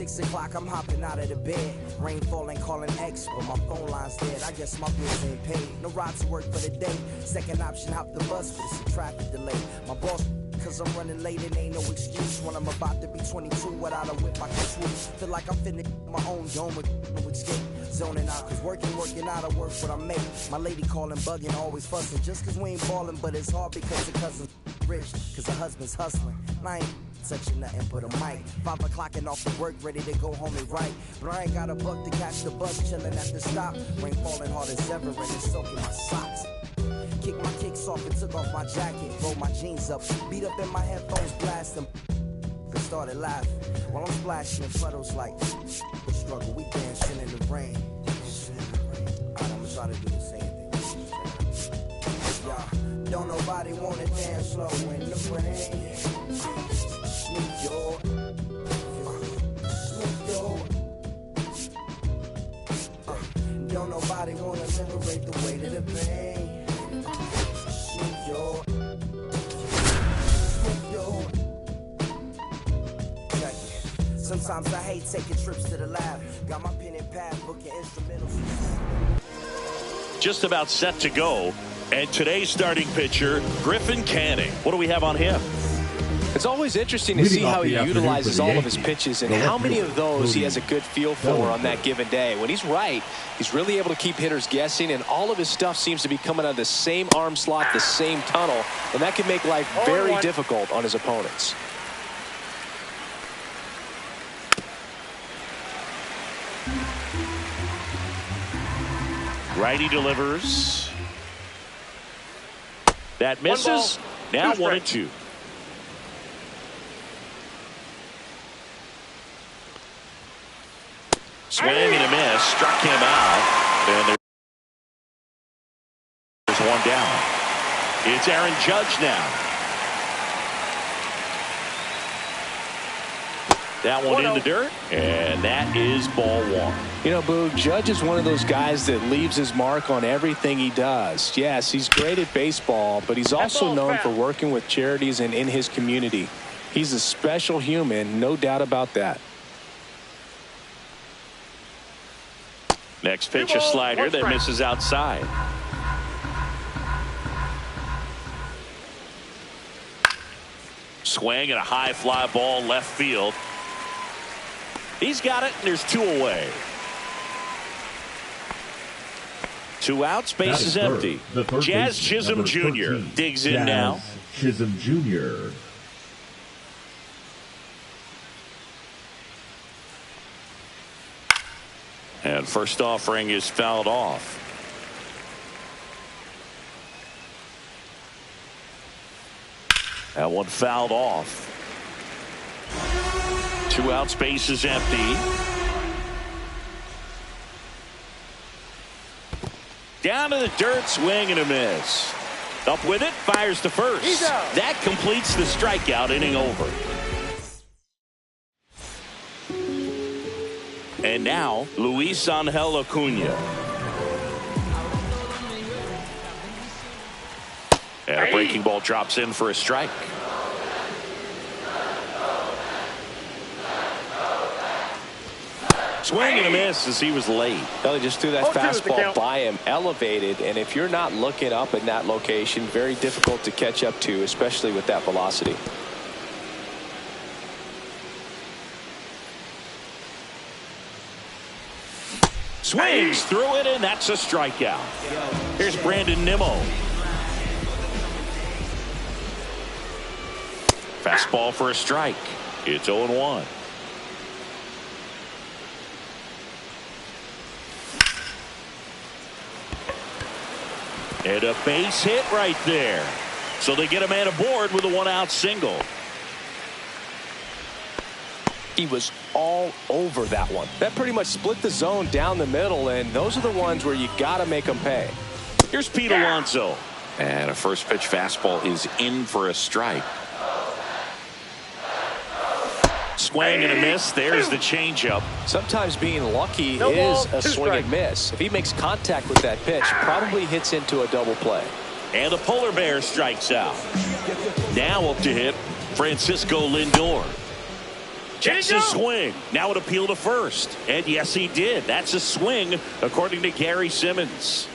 6 o'clock, I'm hopping out of the bed. Rain falling, calling X, but my phone line's dead. I guess my bills ain't paid. No ride to work for the day. Second option, hop the bus, but it's a traffic delay. My boss, cause I'm running late and ain't no excuse. When I'm about to be 22 without a whip, I can swoop. Feel like I'm finna my own dome with no escape. Zoning out, cause working out, I work what I make. My lady calling, bugging, always fussing. Just cause we ain't ballin', but it's hard because the cousin's rich. Cause the husband's hustling. And I ain't touching nothing but a mic. 5 o'clock and off the work, ready to go home and write. But I ain't got a buck to catch the bus, chillin' at the stop. Rain falling hard as ever and it's soaking my socks. Kicked my kicks off and took off my jacket. Rolled my jeans up, beat up in my headphones, blast them. They started laughing while I'm splashing in puddles like the struggle. We dancing in the rain. Alright, I'm gonna try to do the same thing. Yeah, don't nobody wanna dance slow in the rain. Sneak your, don't nobody wanna liberate the weight of the pain. Sometimes I hate taking trips to the lab. Got my pen and pad, booking instrumentals. Just about set to go. And today's starting pitcher, Griffin Canning. What do we have on him? It's always interesting to see how he utilizes all of his pitches and how many of those he has a good feel for on that given day. When he's right, he's really able to keep hitters guessing, and all of his stuff seems to be coming out of the same arm slot, the same tunnel, and that can make life very difficult on his opponents. Righty delivers. That misses. Now 1-2. Swing and a miss. Struck him out. And there's one down. It's Aaron Judge now. That one in the dirt. And that is ball one. You know, Boo, Judge is one of those guys that leaves his mark on everything he does. Yes, he's great at baseball, but he's also known for working with charities and in his community. He's a special human, no doubt about that. Next pitch, a slider that misses outside. Swing and a high fly ball left field. He's got it, and there's 2 away. 2 outs, base is empty. Jazz Chisholm Jr. digs in now. Chisholm Jr. And first offering is fouled off. That one fouled off. 2 outs, base is empty. Down to the dirt, swing and a miss. Up with it, fires to first. That completes the strikeout, inning over. And now, Luis Angel Acuna. And a breaking ball drops in for a strike. Swing and a miss as he was late. Well, he just threw that fastball by him, elevated, and if you're not looking up in that location, very difficult to catch up to, especially with that velocity. Swings through it, and that's a strikeout. Here's Brandon Nimmo. Fastball for a strike. It's 0-1. And a base hit right there. So they get a man aboard with a 1-out single. He was all over that one. That pretty much split the zone down the middle, and those are the ones where you got to make them pay. Here's Pete Alonso. And a first pitch fastball is in for a strike. Swing and a miss. There's the changeup. Sometimes being lucky is a swing and miss. If he makes contact with that pitch, probably hits into a double play. And the polar bear strikes out. Now up to hit Francisco Lindor. Checks his swing. Now it appeal to first. And yes, he did. That's a swing, according to Gary Simmons.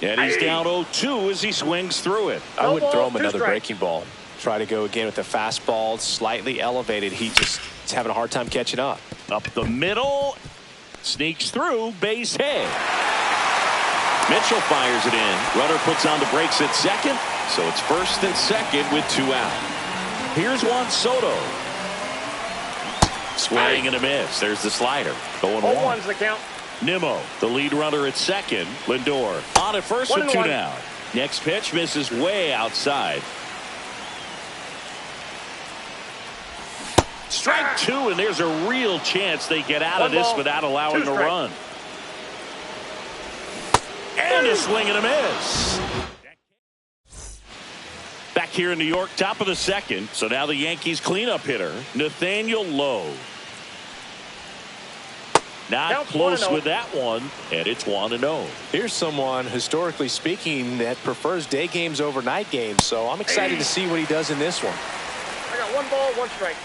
And he's down 0-2 as he swings through it. I wouldn't throw him another breaking ball. Try to go again with the fastball, slightly elevated. He just is having a hard time catching up. Up the middle. Sneaks through. Base hit. Mitchell fires it in. Runner puts on the brakes at second. So it's first and second with 2 out. Here's Juan Soto. Swing and a miss. There's the slider. 0-1's the count. Nimmo, the lead runner at second. Lindor on at first with 2 down. Next pitch misses way outside. Strike 2, and there's a real chance they get out of this without allowing a run. And a swing and a miss. Back here in New York, top of the second. So now the Yankees cleanup hitter, Nathaniel Lowe. Not close with that one, and it's 1-0. Here's someone, historically speaking, that prefers day games over night games. So I'm excited to see what he does in this one. I got 1 ball, 1 strike.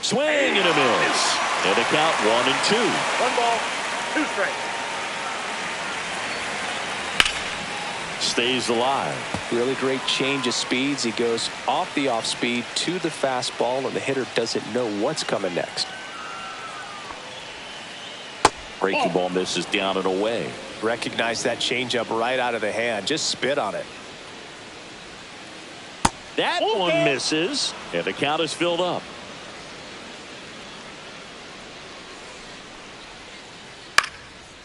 Swing and a miss. And a count 1-2. 1 ball, 2 strikes. Stays alive. Really great change of speeds. He goes off the off speed to the fastball, and the hitter doesn't know what's coming next. Breaking ball misses down and away. Recognize that changeup right out of the hand. Just spit on it. That one misses, and the count is filled up.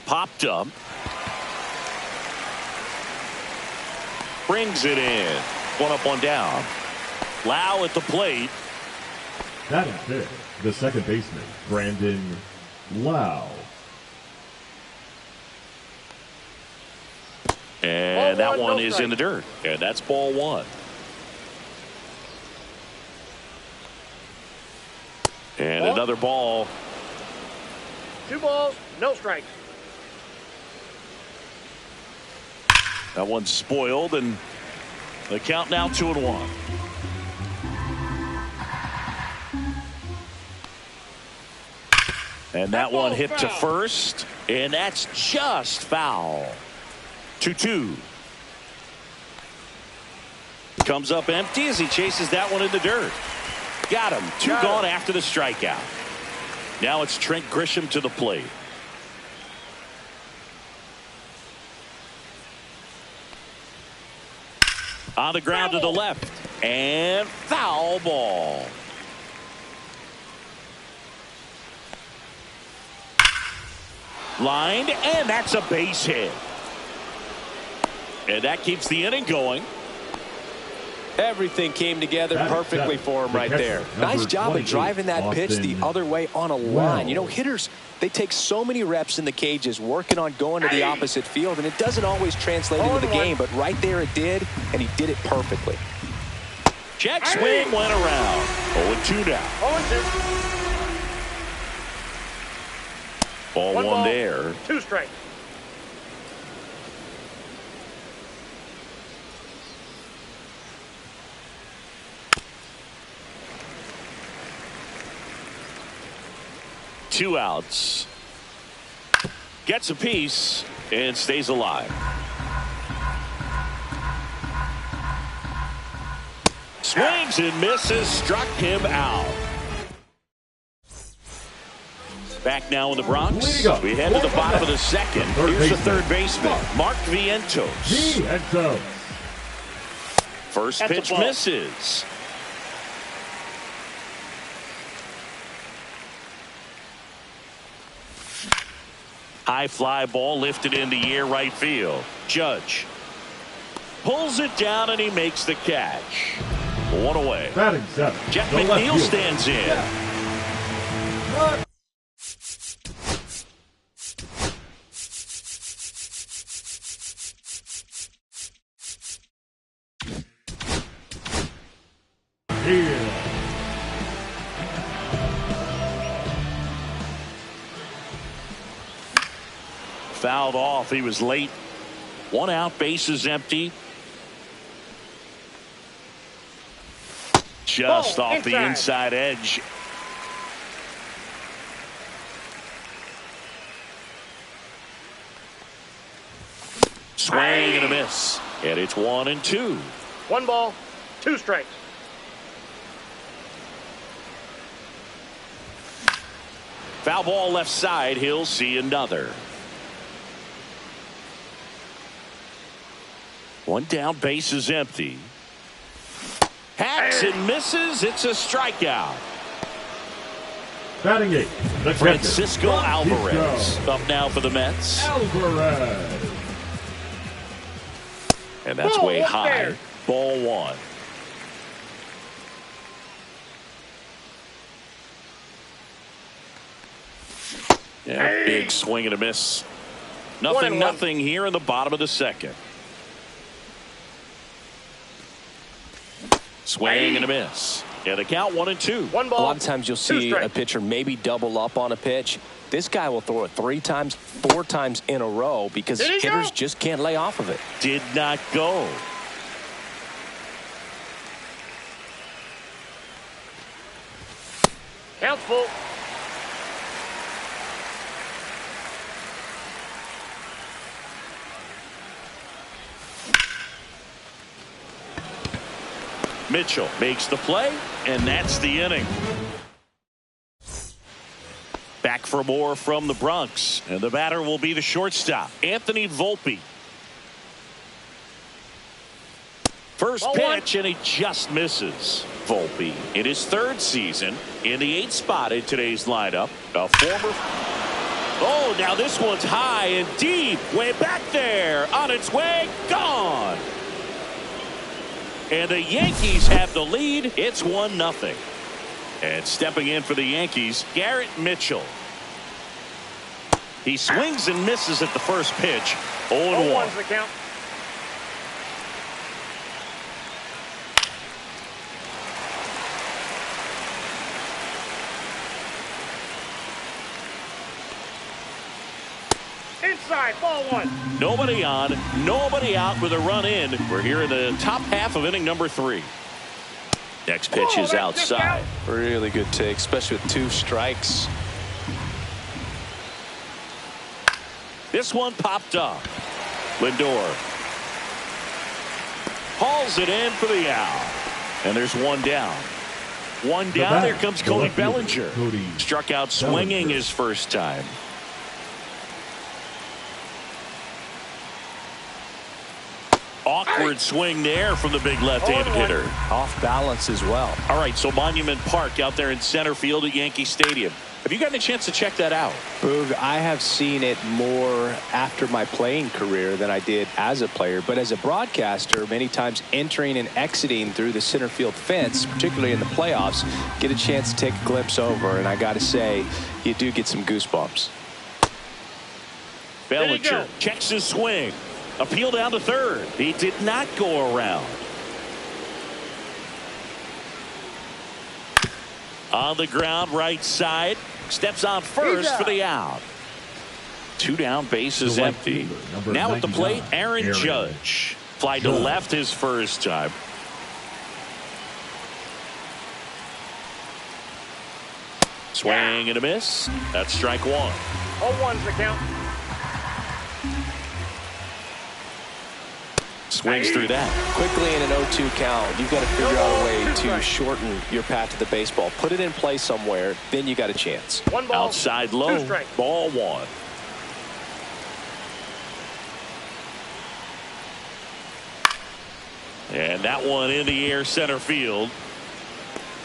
Popped up. Brings it in. 1 up, 1 down. Lau at the plate. That is it. The second baseman, Brandon Lau. And that one is in the dirt. And that's ball 1. And another ball. 2 balls, no strikes. That one's spoiled, and the count now 2-1. And that one hit to first, and that's just foul. 2-2. Comes up empty as he chases that one in the dirt. Got him. 2 gone after the strikeout. Now it's Trent Grisham to the plate. On the ground to the left. And foul ball. Lined, and that's a base hit. And that keeps the inning going. Everything came together perfectly for him right there. Nice job of driving that pitch the other way on a line. You know, hitters, they take so many reps in the cages working on going to the opposite field, and it doesn't always translate into the game, but right there it did, and he did it perfectly. Check swing went around. 0-2 now. 0-2. Ball 1 there. 2 strikes. Two outs. Gets a piece and stays alive. Swings and misses. Struck him out. Back now in the Bronx. We head to the bottom of the second. Here's the third baseman, Mark Vientos. First pitch misses. High fly ball lifted in the air right field. Judge pulls it down and he makes the catch. 1 away. Batting 7. Jeff McNeil stands in. Fouled off. He was late. 1 out, bases empty. just off the inside edge. Swing and a miss. And it's 1-2. 1 ball, 2 strikes. Foul ball left side. He'll see another. 1 down, base is empty. Hacks and misses. It's a strikeout. Batting 8, the Francisco Alvarez up now for the Mets. Alvarez. And that's way high. Ball 1. Yeah, big swing and a miss. Nothing here in the bottom of the second. Swing and a miss. Yeah, the count 1-2. 1 ball. A lot of times you'll see a pitcher maybe double up on a pitch. This guy will throw it 3 times, 4 times in a row because hitters just can't lay off of it. Did not go. Count full. Mitchell makes the play, and that's the inning. Back for more from the Bronx, and the batter will be the shortstop, Anthony Volpe. First pitch, and he just misses. Volpe in his 3rd season in the 8th spot in today's lineup. A former. Oh, now this one's high and deep, way back there, on its way, gone. And the Yankees have the lead. It's 1-0. And stepping in for the Yankees, Garrett Mitchell. He swings and misses at the first pitch. 0-1. 0-1's the count. Inside, ball 1. Nobody on, nobody out with a run in. We're here in the top half of inning number 3. Next pitch is outside. Really good take, especially with 2 strikes. This one popped up. Lindor hauls it in for the out. And there's 1 down. 1 down. There comes Cody Bellinger. Struck out swinging his first time. Awkward swing there from the big left-handed hitter. Off balance as well. All right, so Monument Park out there in center field at Yankee Stadium. Have you gotten a chance to check that out? Boog, I have seen it more after my playing career than I did as a player. But as a broadcaster, many times entering and exiting through the center field fence, particularly in the playoffs, get a chance to take a glimpse over. And I got to say, you do get some goosebumps. Bellinger checks his swing. Appeal down to 3rd. He did not go around. On the ground, right side. Steps on first for the out. 2 down, base is empty. Now at the plate, Aaron Judge. Fly to left his first time. Swing and a miss. That's strike 1. 0-1's the count. Swings through that. Quickly in an 0-2 count, you've got to figure out a way to shorten your path to the baseball. Put it in play somewhere, then you got a chance. 1 ball, outside low, 2 strikes. ball 1. And that one in the air center field.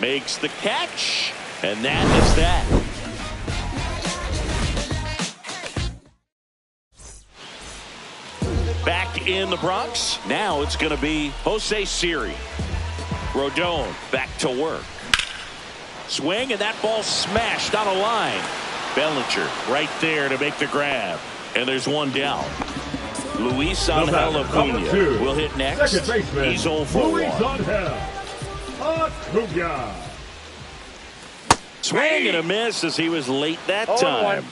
Makes the catch, and that is that. Back in the Bronx. Now it's going to be Jose Siri. Rodon back to work. Swing, and that ball smashed on a line. Bellinger right there to make the grab. And there's 1 down. Luis Angel Acuna will hit next. Second baseman, He's 0 for 1. Luis Angel Acuna. Swing and a miss as he was late that time.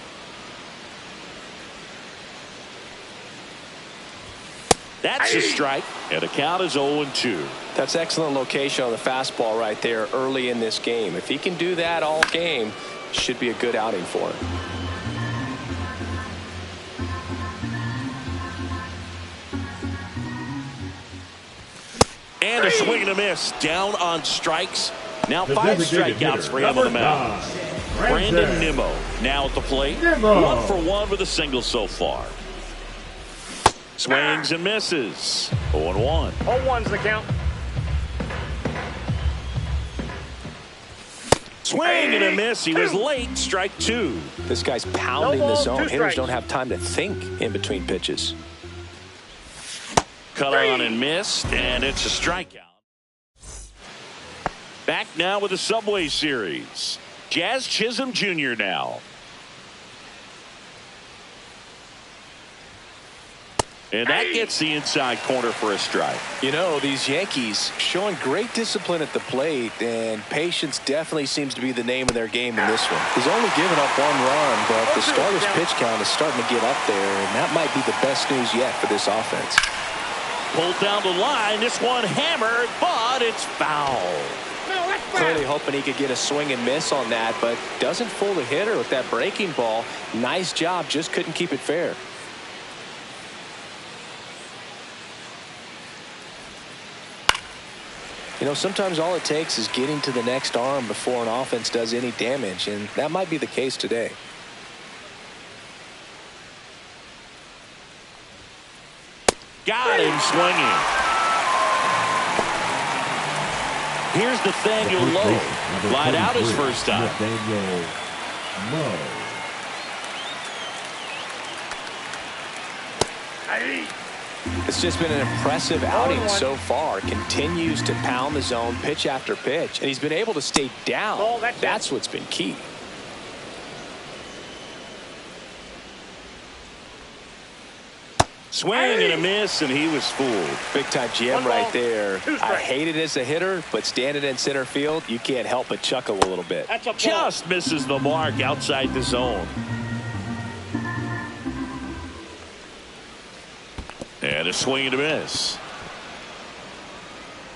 That's a strike, and the count is 0-2. That's excellent location on the fastball right there early in this game. If he can do that all game, should be a good outing for him. And a swing and a miss. Down on strikes. Now 5 strikeouts for him on the mound. Brandon Nimmo now at the plate. 1 for 1 with a single so far. Swings and misses. 0-1. 0-1's the count. Swing and a miss. He was late. Strike 2. This guy's pounding the zone. Hitters strikes. don't have time to think in between pitches. Cut on and missed, and it's a strikeout. Back now with the Subway Series. Jazz Chisholm Jr. now. And that gets the inside corner for a strike. You know, these Yankees showing great discipline at the plate, and patience definitely seems to be the name of their game in this one. He's only given up 1 run, but the starter's pitch count is starting to get up there, and that might be the best news yet for this offense. Pulled down the line. This one hammered, but it's foul. Clearly hoping he could get a swing and miss on that, but doesn't fool the hitter with that breaking ball. Nice job, just couldn't keep it fair. You know, sometimes all it takes is getting to the next arm before an offense does any damage, and that might be the case today. Got him swinging. Here's Nathaniel Lowe. Lied out his first time. Nathaniel Lowe. It's just been an impressive outing so far. Continues to pound the zone pitch after pitch, and he's been able to stay down. That's what's been key. Swing and a miss, and he was fooled. Big time GM right there. I hate it as a hitter, but standing in center field, you can't help but chuckle a little bit. Just misses the mark outside the zone. And a swing and a miss.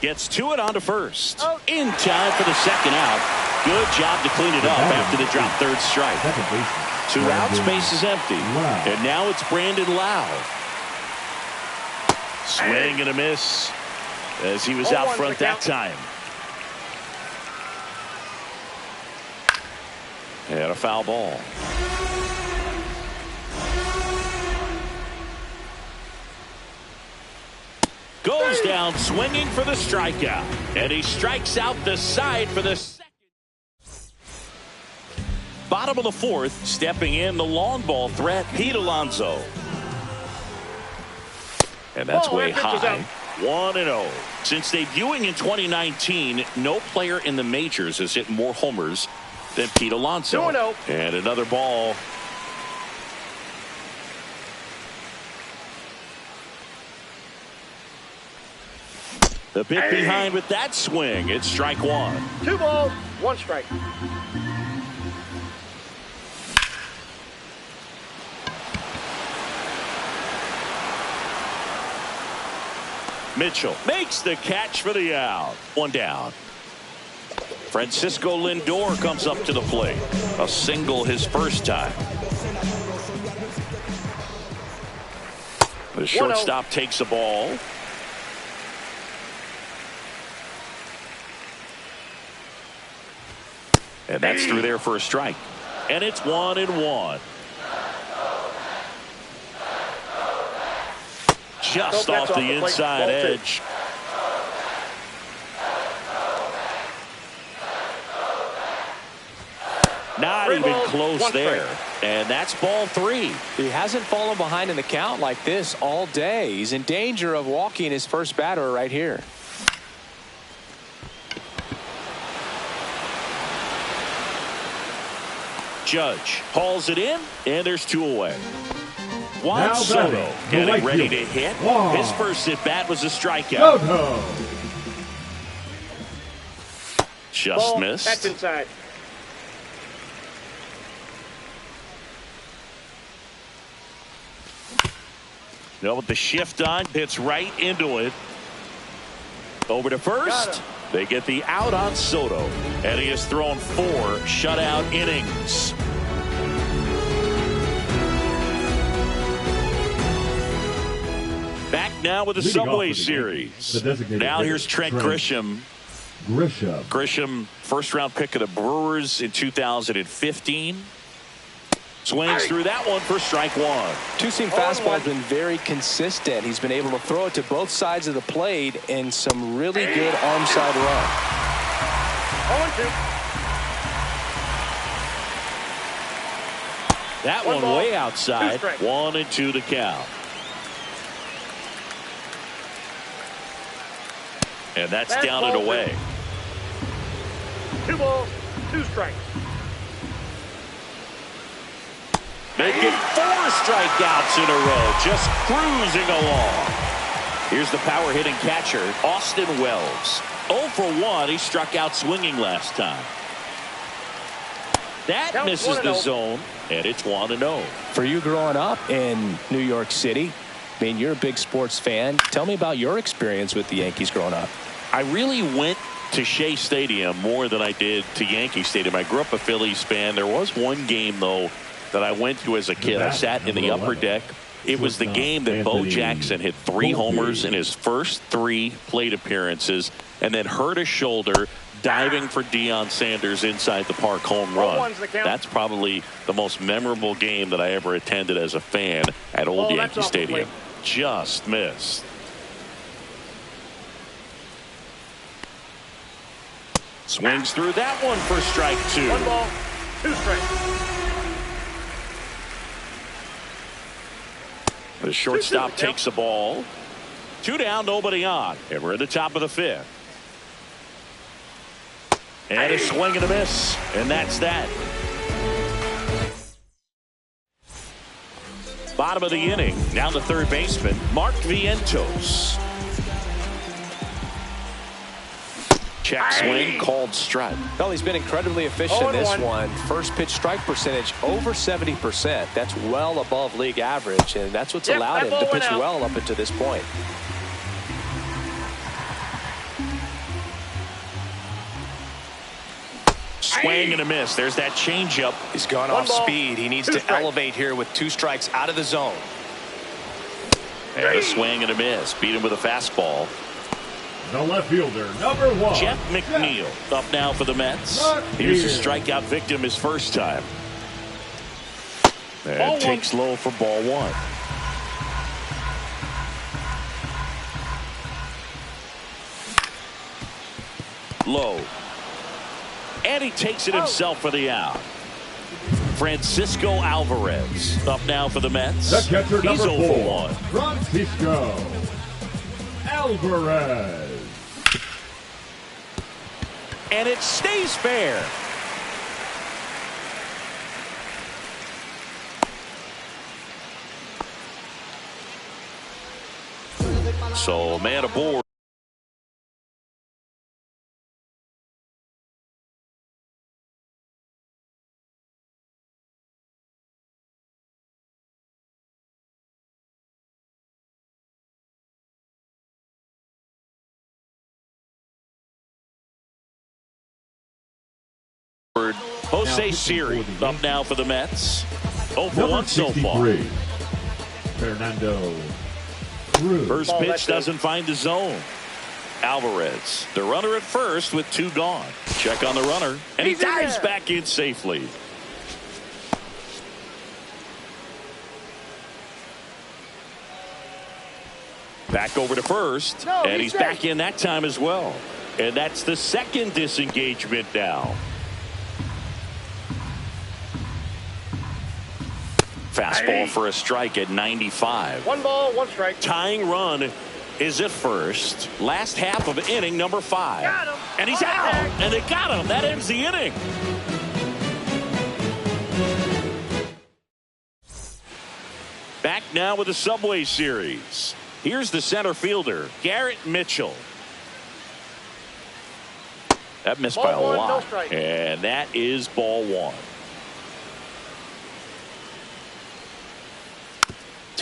Gets to it onto first. In time for the second out. Good job to clean it up after the drop third strike. 2 outs, base is empty. And now it's Brandon Lowe. Swing and a miss as he was out front that time. And a foul ball. Goes down swinging for the strikeout. And he strikes out the side for the second. Bottom of the 4th, stepping in the long ball threat, Pete Alonso. And that's way high. 1-0. Since debuting in 2019, no player in the majors has hit more homers than Pete Alonso. 2-0. And another ball. The bit behind with that swing. It's strike 1. 2 balls, 1 strike. Mitchell makes the catch for the out. 1 down. Francisco Lindor comes up to the plate. A single his first time. The shortstop takes a ball. And that's through there for a strike. And it's 1-1. Just off the inside edge. Not even close there. And that's ball 3. He hasn't fallen behind in the count like this all day. He's in danger of walking his first batter right here. Judge hauls it in, and there's 2 away. Juan Soto getting ready to hit. His first at bat was a strikeout. Just missed. That's inside. Now with the shift on, hits right into it. Over to first. They get the out on Soto. And he has thrown 4 shutout innings. Back now with the Subway Series. Now here's Trent Grisham. Grisham, first round pick of the Brewers in 2015. Swings through that one for strike 1. Two-seam fastball has been very consistent. He's been able to throw it to both sides of the plate and some really good arm side run. 0-2. That one way outside. 1-2 to count. And that's down and away. 2 balls, 2 strikes. Making 4 strikeouts in a row, just cruising along. Here's the power hitting catcher, Austin Wells. 0 for 1. He struck out swinging last time. That misses the zone, and it's 1-0. For you growing up in New York City, I mean, you're a big sports fan. Tell me about your experience with the Yankees growing up. I really went to Shea Stadium more than I did to Yankee Stadium. I grew up a Phillies fan. There was one game, though, that I went to as a kid. I sat in the upper deck. It was the game that Bo Jackson hit 3 homers in his first 3 plate appearances and then hurt his shoulder diving for Deion Sanders inside the park home run. That's probably the most memorable game that I ever attended as a fan at Old Yankee Stadium. Just missed. Swings through that one for strike 2. 1 ball, 2 strikes. The shortstop takes the ball. 2 down, nobody on. And we're at the top of the 5th. And a swing and a miss. And that's that. Bottom of the inning. Now the third baseman, Mark Vientos. Check swing, called strike. Well, he's been incredibly efficient in this one. First pitch strike percentage over 70%. That's well above league average, and that's what's allowed him to pitch well up until this point. Swing and a miss. There's that changeup. He's gone off speed. He needs to elevate here with 2 strikes out of the zone. And a swing and a miss. Beat him with a fastball. The left fielder, number 1. Jeff McNeil up now for the Mets. Here's a strikeout victim his first time. And takes low for ball 1. Low. And he takes it himself for the out. Francisco Alvarez up now for the Mets. The catcher, He's number 0 4. for 1. Francisco Alvarez. And it stays fair. So man aboard. Jose Siri up now for the Mets. 0 for 1 so far. Fernando Cruz. First pitch doesn't find the zone. Alvarez, the runner at first with 2 gone. Check on the runner, and he dives back in safely. Back over to first, and he's back in that time as well. And that's the second disengagement now. Fastball for a strike at 95. 1 ball, 1 strike. Tying run is at first. Last half of inning number 5. Got him. And he's out. And they got him. That ends the inning. Back now with the Subway Series. Here's the center fielder, Garrett Mitchell. That missed by a lot. And that is ball 1.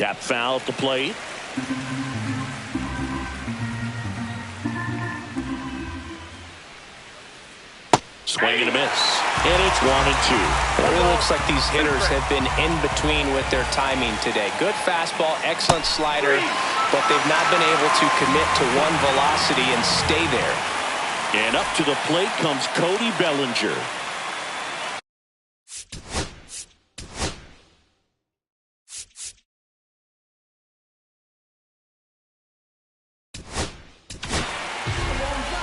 Tap foul at the plate. Swing and a miss. And it's 1-2. It really looks like these hitters have been in between with their timing today. Good fastball, excellent slider, but they've not been able to commit to one velocity and stay there. And up to the plate comes Cody Bellinger.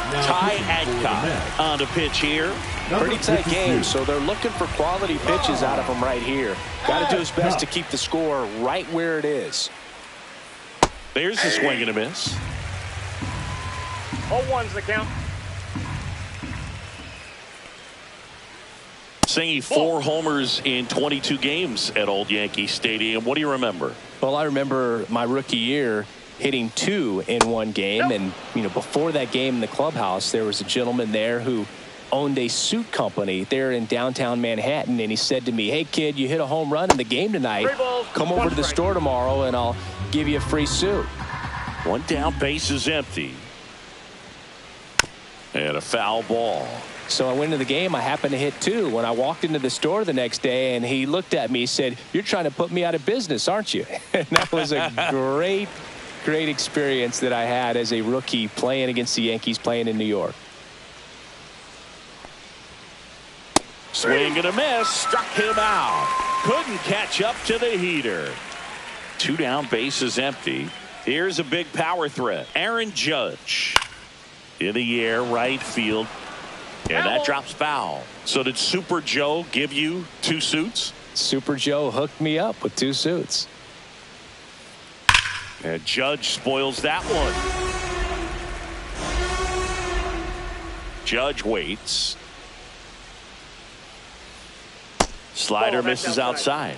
Ty Adcock on the pitch here. Pretty tight game, so they're looking for quality pitches out of him right here. Got to do his best to keep the score right where it is. There's the swing and a miss. 0-1's the count. Singy 4 homers in 22 games at Old Yankee Stadium. What do you remember? Well, I remember my rookie year hitting 2 in one game, and before that game in the clubhouse, there was a gentleman there who owned a suit company there in downtown Manhattan, and he said to me, "Hey kid, you hit a home run in the game tonight. Come over to the store tomorrow and I'll give you a free suit." One down, base is empty. And a foul ball. So I went into the game. I happened to hit 2. When I walked into the store the next day, and he looked at me, he said, "You're trying to put me out of business, aren't you?" And that was a great experience that I had as a rookie playing against the Yankees, playing in New York. Swing and a miss. Struck him out. Couldn't catch up to the heater. 2 down, base is empty. Here's a big power threat. Aaron Judge in the air, right field. And that drops foul. So did Super Joe give you 2 suits? Super Joe hooked me up with 2 suits. And Judge spoils that one. Judge waits. Slider misses outside.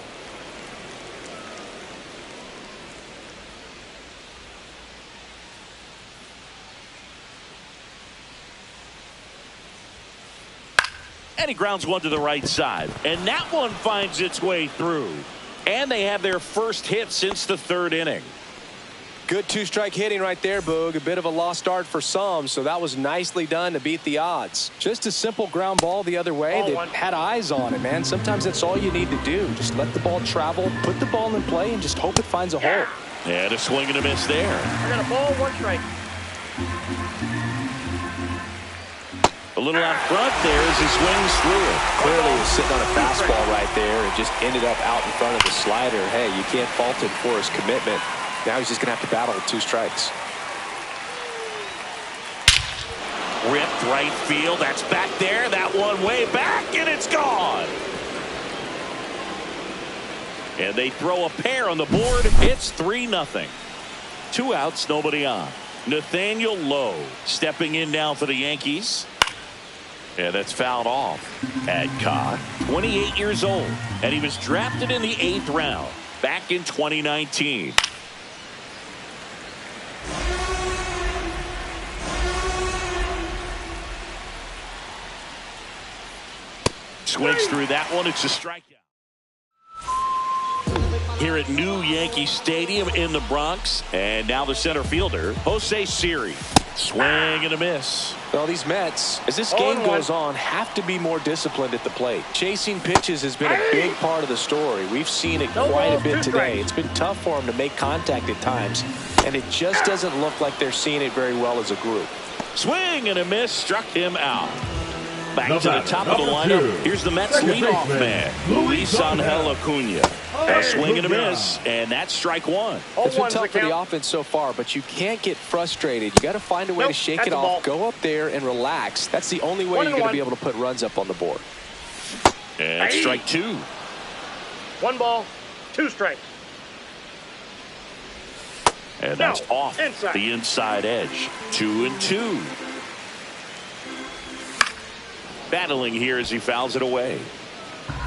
And he grounds one to the right side. And that one finds its way through. And they have their first hit since the 3rd inning. Good 2-strike hitting right there, Boog. A bit of a lost start for some, so that was nicely done to beat the odds. Just a simple ground ball the other way. They had eyes on it, man. Sometimes that's all you need to do. Just let the ball travel, put the ball in play, and just hope it finds a hole. And a swing and a miss there. I got a ball, 1 strike. A little out front there as he swings through it. Clearly he was sitting on a fastball right there and just ended up out in front of the slider. Hey, you can't fault him for his commitment. Now he's just going to have to battle with 2 strikes. Ripped right field. That's back there. That one way back, and it's gone. And they throw a pair on the board. It's 3-0. 2 outs, nobody on. Nathaniel Lowe stepping in now for the Yankees. And that's fouled off. Adcock, 28 years old, and he was drafted in the 8th round back in 2019. Swings through that one. It's a strikeout. Here at New Yankee Stadium in the Bronx. And now the center fielder, Jose Siri. Swing and a miss. Well, these Mets, as this game goes on, have to be more disciplined at the plate. Chasing pitches has been a big part of the story. We've seen it quite a bit today. It's been tough for them to make contact at times, and it just doesn't look like they're seeing it very well as a group. Swing and a miss. Struck him out. Back to the top of the lineup. Here's the Mets leadoff man, Luis Angel Acuna. A swing and a miss, and that's strike 1. It's been tough for the offense so far, but you can't get frustrated. You got to find a way to shake it off, go up there and relax. That's the only way you're going to be able to put runs up on the board. And strike 2. 1 ball, 2 strikes. And that's off the inside edge. 2-2. Battling here as he fouls it away.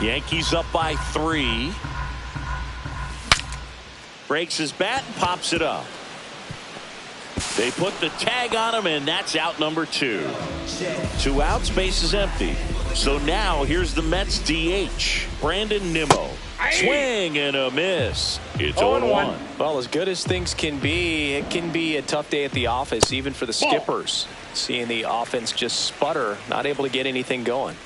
Yankees up by 3. Breaks his bat and pops it up. They put the tag on him, and that's out number 2. 2 outs, base is empty. So now here's the Mets DH, Brandon Nimmo. Swing and a miss. It's 0-1. Well, as good as things can be, it can be a tough day at the office, even for the skippers. Seeing the offense just sputter, not able to get anything going.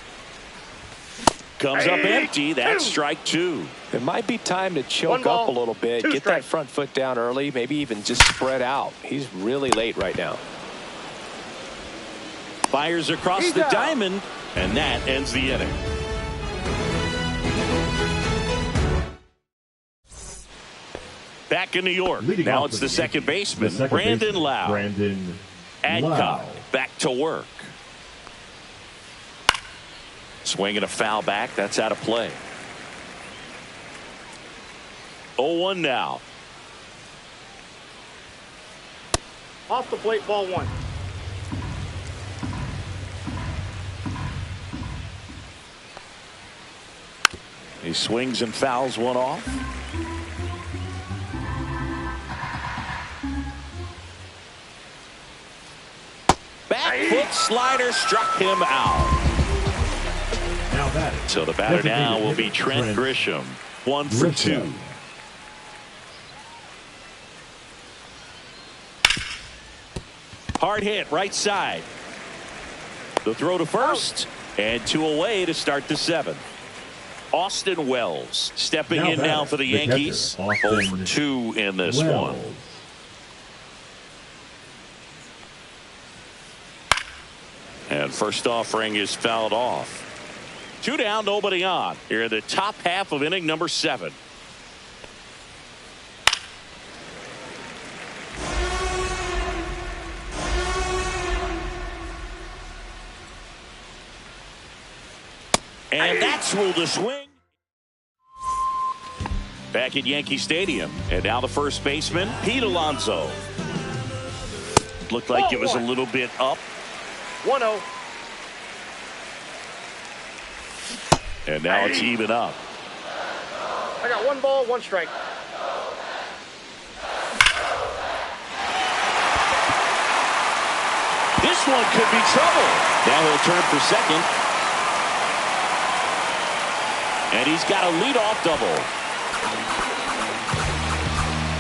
Comes up empty. That's strike 2. It might be time to choke up a little bit, get that front foot down early, maybe even just spread out. He's really late right now. Fires across the diamond, and that ends the inning. Back in New York. Now it's the second baseman, Brandon Lowe. Adcock back to work. Swinging a foul back. That's out of play. 0-1 now. Off the plate, ball 1. He swings and fouls one off. Back foot slider struck him out. So the batter now will be Trent Grisham. 1 for 2. Hard hit right side. The throw to first and 2 away to start the 7th. Austin Wells stepping in now for the Yankees. 0 for 2 in this one. And first offering is fouled off. 2 down, nobody on. Here in the top half of inning number 7. And that's ruled a swing. Back at Yankee Stadium. And now the first baseman, Pete Alonso. Looked like it was a little bit up. 1-0. And now it's even up. I got 1 ball, 1 strike. This one could be trouble. Now he'll turn for second. And he's got a leadoff double.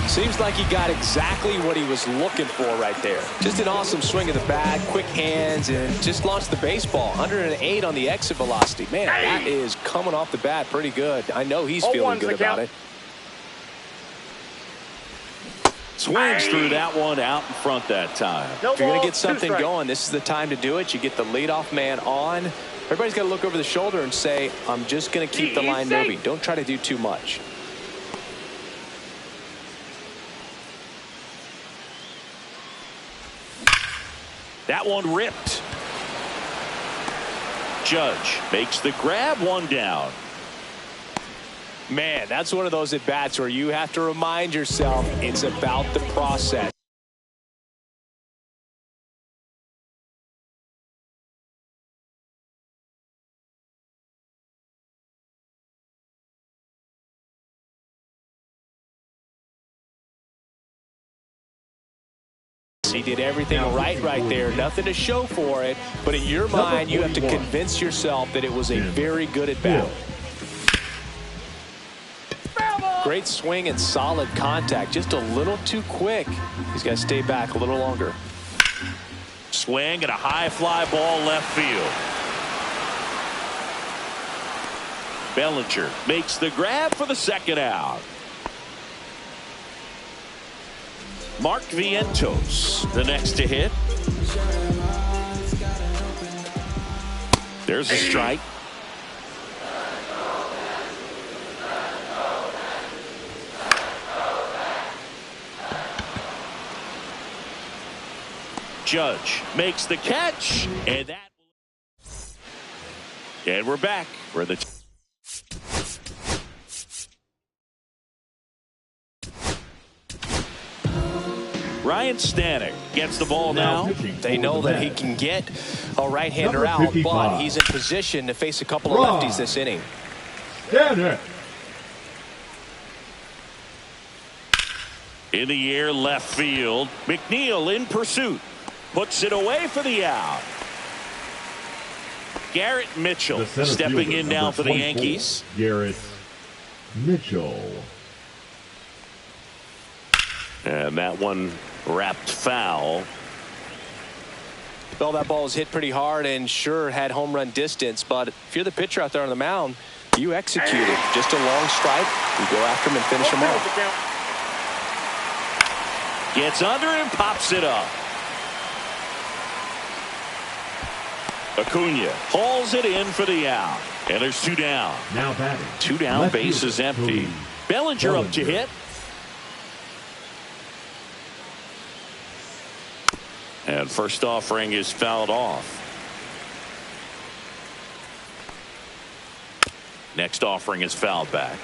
Seems like he got exactly what he was looking for right there. Just an awesome swing of the bat, quick hands, and just launched the baseball. 108 on the exit velocity. Man, that is coming off the bat pretty good. I know he's feeling good about it. Swings through that one out in front that time. If you're going to get something going, this is the time to do it. You get the leadoff man on. Everybody's got to look over the shoulder and say, I'm just going to keep the line moving. Don't try to do too much. That one ripped. Judge makes the grab, 1 down. Man, that's one of those at bats where you have to remind yourself it's about the process. He did everything right there. Nothing to show for it. But in your mind, you have to convince yourself that it was a very good at-bat. Great swing and solid contact. Just a little too quick. He's got to stay back a little longer. Swing and a high fly ball left field. Bellinger makes the grab for the second out. Mark Vientos, the next to hit. There's a strike. Judge makes the catch, and we're back. We're the Ryan Stanek gets the ball now. They know that he can get a right-hander out, but he's in position to face a couple of lefties this inning. Stanek. In the air, left field. McNeil in pursuit. Puts it away for the out. Garrett Mitchell stepping in now for the Yankees. Garrett Mitchell. And that one wrapped foul. Well, that ball was hit pretty hard and sure had home run distance, but if you're the pitcher out there on the mound, you execute it. Just a long strike. You go after him and finish him off. Gets under it and pops it up. Acuna hauls it in for the out. And there's 2 down. Now batting. 2 down, base is empty. Bellinger up to hit. And first offering is fouled off. Next offering is fouled back.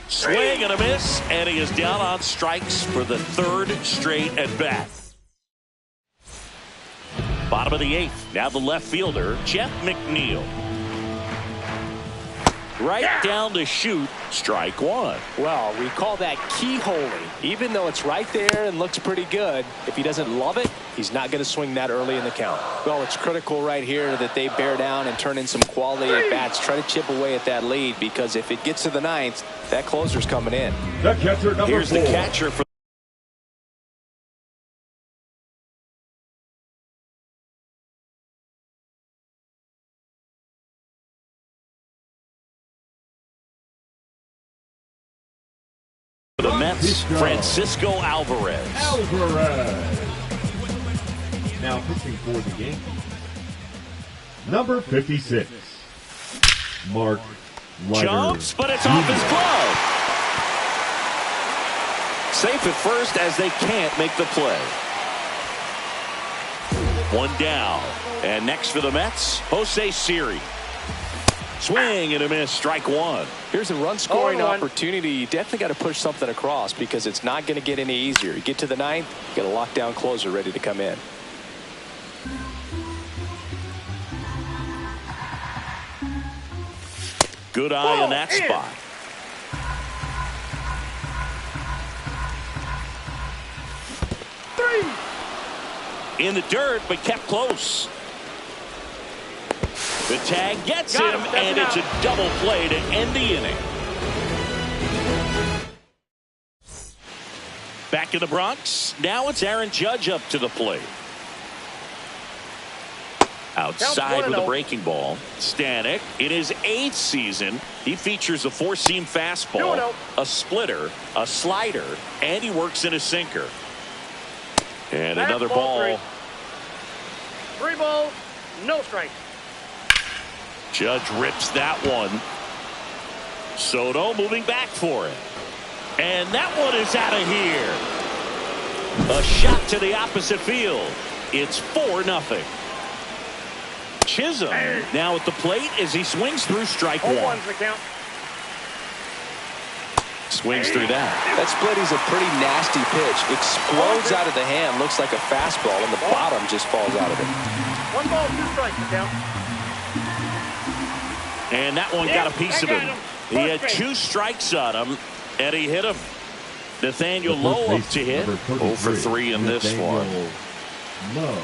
Swing and a miss, and he is down on strikes for the 3rd straight at bat. Bottom of the 8th. Now the left fielder, Jeff McNeil. Right down to shoot. Strike 1. Well, we call that keyholing. Even though it's right there and looks pretty good, if he doesn't love it, he's not going to swing that early in the count. Well, it's critical right here that they bear down and turn in some quality at bats. Try to chip away at that lead, because if it gets to the 9th, that closer's coming in. The catcher, number 4. Here's the catcher for the Mets, Francisco Alvarez. Now pitching for the Yankees. Number 56. Mark Leiter. Jumps, but it's off his glove. Safe at first as they can't make the play. 1 down. And next for the Mets, Jose Siri. Swing and a miss, strike 1. Here's a run scoring opportunity. You definitely got to push something across, because it's not going to get any easier. You get to the 9th, you got a lockdown closer ready to come in. Good eye in that spot. In the dirt, but kept close. The tag gets him, and it's a double play to end the inning. Back in the Bronx, now it's Aaron Judge up to the plate. Outside with a breaking ball. Stanek, in his 8th season, he features a 4-seam fastball, a splitter, a slider, and he works in a sinker. And another ball. 3 balls, no strikes. Judge rips that one. Soto moving back for it. And that one is out of here. A shot to the opposite field. It's 4-0. Chisholm now at the plate as he swings through strike 1. Swings through that. That split is a pretty nasty pitch. Explodes out of the hand. Looks like a fastball, and the bottom just falls out of it. 1 ball, 2 strikes, count. And that one got a piece of him. He had 2 strikes on him, and he hit him. Nathaniel Lowe up to hit. 0 for 3 in this one. Lowe.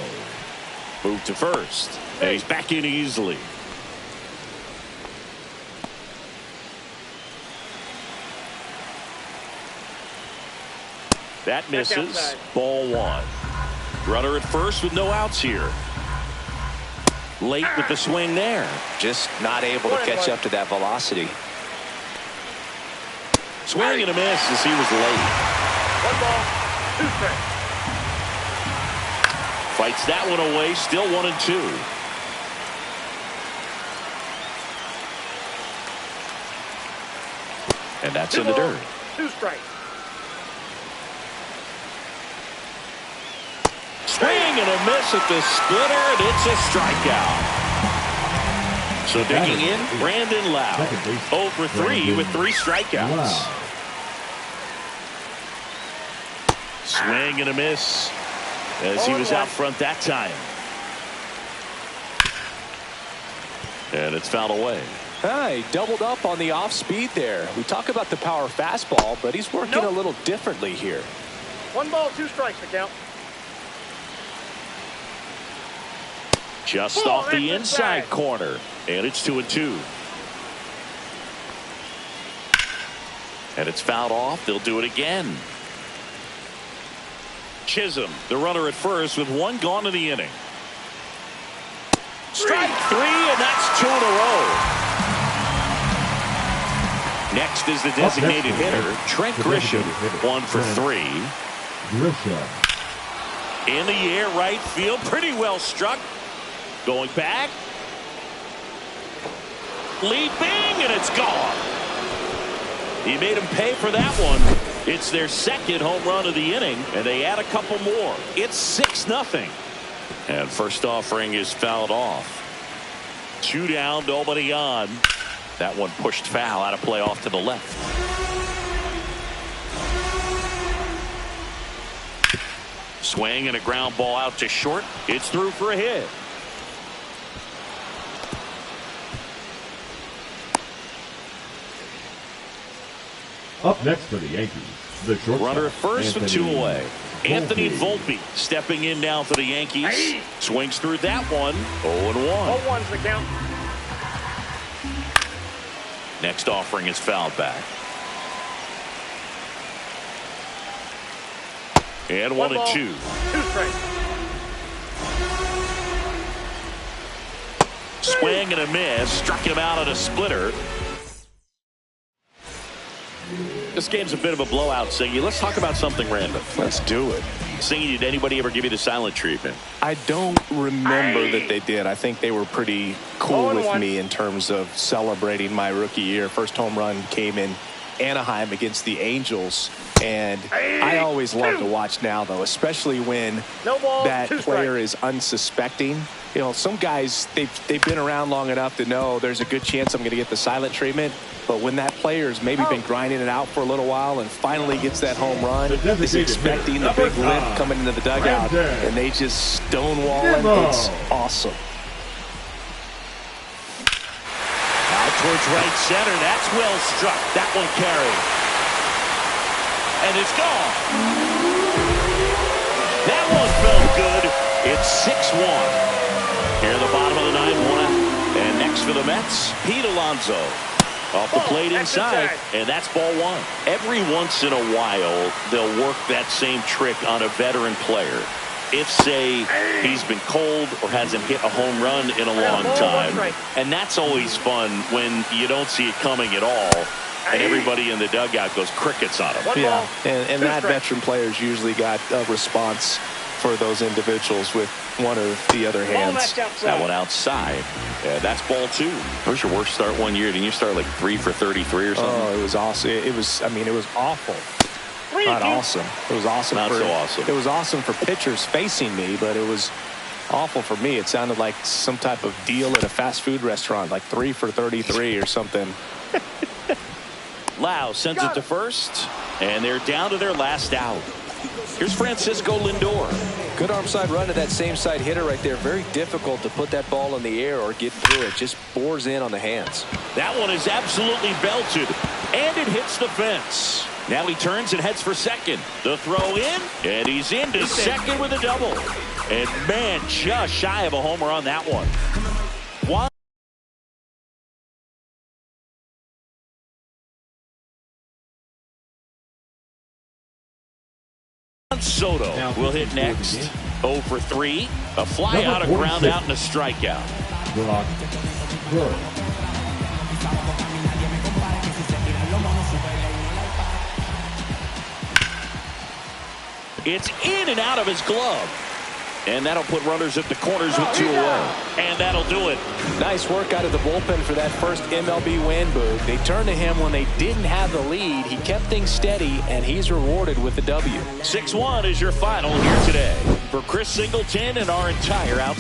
Move to first. And he's back in easily. That misses. Ball 1. Runner at first with no outs here. Late with the swing there. Just not able to catch up to that velocity. Swing and a miss as he was late. 1 ball, 2 strikes. Fights that one away. Still 1-2. And that's in the dirt. 2 strikes. Swing and a miss at the splitter, and it's a strikeout. So digging in, Brandon Lowe. 0 for 3 with 3 strikeouts. Swing and a miss as he was out front that time. And it's fouled away. He doubled up on the off speed there. We talk about the power fastball, but he's working a little differently here. 1 ball, 2 strikes to count. Just off the inside corner. And it's 2-2. And it's fouled off. They'll do it again. Chisholm, the runner at first with one gone in the inning. Strike three, and that's 2 in a row. Next is the designated hitter, Trent Grisham, 1 for 3. Grisham. In the air, right field, pretty well struck. Going back. Leaping, and it's gone. He made him pay for that one. It's their second home run of the inning, and they add a couple more. It's 6-0. And first offering is fouled off. 2 down, nobody on. That one pushed foul, out of play off to the left. Swing and a ground ball out to short. It's through for a hit. Up next for the Yankees, the shortstop. Runner at first with 2 away. Anthony Volpe stepping in now for the Yankees. Swings through that one. 0-1. 0-1's the count. Next offering is fouled back. And 1-2. 2 strikes. Swing and a miss. Struck him out on a splitter. This game's a bit of a blowout, Singy. Let's talk about something random. Let's do it. Singy, did anybody ever give you the silent treatment? I don't remember that they did. I think they were pretty cool with me in terms of celebrating my rookie year. First home run came in Anaheim against the Angels, and I always love to watch now, though, especially when that player is unsuspecting. You know, some guys, they've been around long enough to know there's a good chance I'm going to get the silent treatment. But when that player's maybe been grinding it out for a little while and finally gets that home run, is expecting the big lift coming into the dugout, and they just stonewall it. It's awesome. Out towards right center. That's well struck. That one carried. And it's gone. That one felt good. It's 6-1. Here in the bottom of the ninth, 1 out. And next for the Mets, Pete Alonso. Off the plate inside, and that's ball 1. Every once in a while, they'll work that same trick on a veteran player. If, say, he's been cold or hasn't hit a home run in a long time. And that's always fun when you don't see it coming at all, and everybody in the dugout goes crickets on him. Yeah, and that veteran player's usually got a response for those individuals with one or the other hands. That one outside. Yeah, that's ball 2. What was your worst start one year? Didn't you start like 3 for 33 or something? Oh, it was awesome. It was awful. Not awesome. It was awesome. Not so awesome. It was awesome for pitchers facing me, but it was awful for me. It sounded like some type of deal at a fast food restaurant, like 3 for 33 or something. Lau sends it to first, and they're down to their last out. Here's Francisco Lindor. Good arm side run to that same side hitter right there. Very difficult to put that ball in the air or get through it. Just bores in on the hands. That one is absolutely belted, and it hits the fence. Now he turns and heads for second. The throw in, and he's into second with a double. And man, just shy of a homer on that one. Soto will hit next. 0 for 3. A fly out, a ground out, and a strikeout. Brock Burke. It's in and out of his glove. And that'll put runners at the corners with 2 away. And that'll do it. Nice work out of the bullpen for that first MLB win, Boog. They turned to him when they didn't have the lead. He kept things steady, and he's rewarded with the W. 6-1 is your final here today. For Chris Singleton and our entire outside.